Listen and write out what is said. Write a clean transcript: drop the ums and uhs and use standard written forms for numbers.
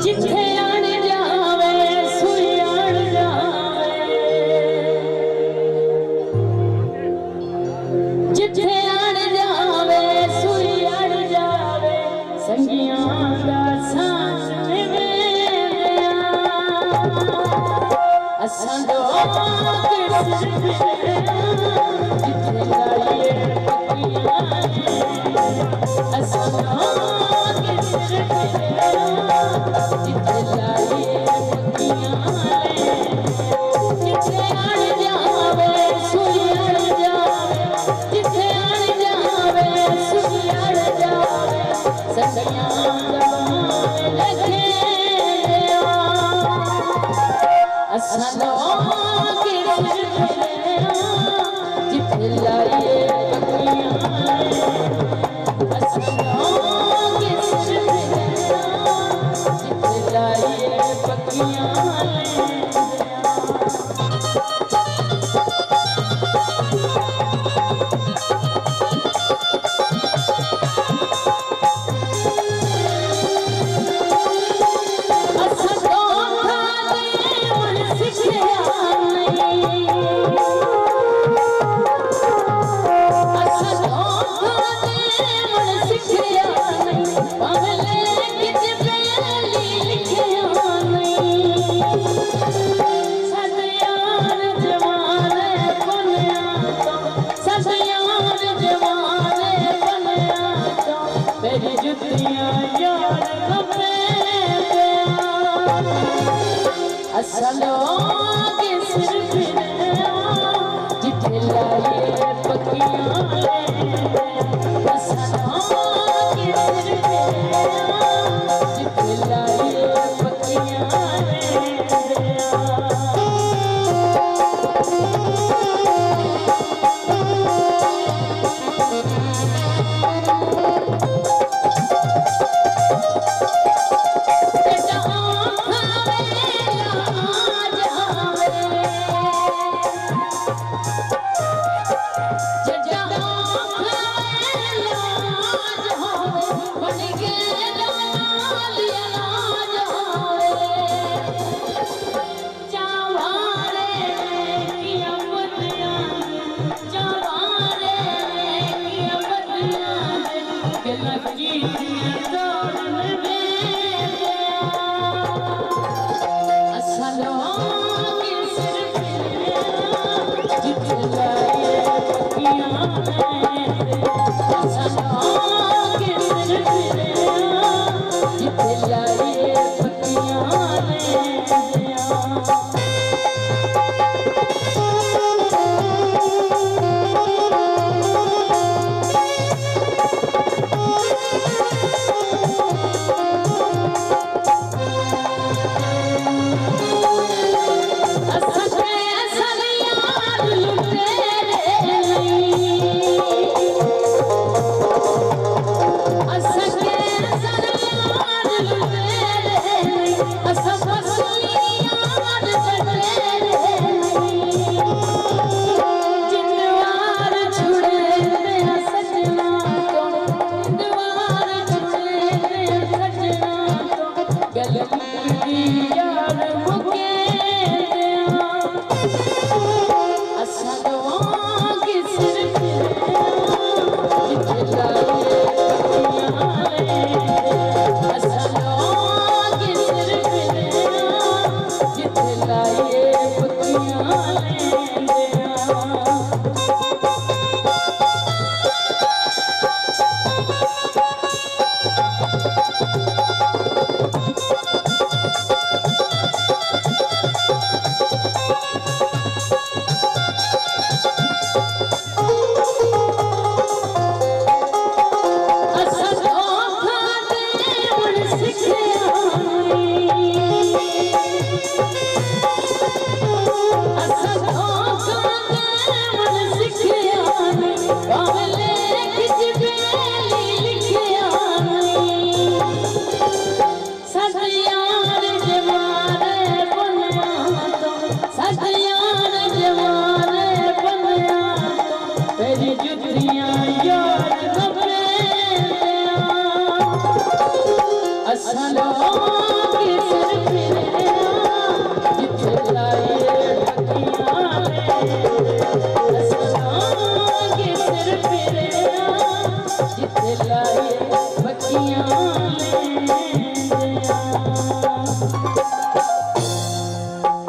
जिथे आण जावे सुयाण जावे, जिथे आण जावे सुयाण जावे, संगियां दा सांस निवेया असां दो जिथे लाइए पक्कियां असां दो जिथे लाइए पक्कियां जिथे आण जावे सुयाण जावे, जिथे आण जावे सुयाण जावे, संगियां दा लखे असां दो जिथे लाइए पक्कियां असां दो जिथे लाइए पक्कियां असां लोग सिर फिरया जिथे लाइए पक्कियां असां लोग सिर फिरया जिथे लाइए पक्कियां असां लोग पक्कियां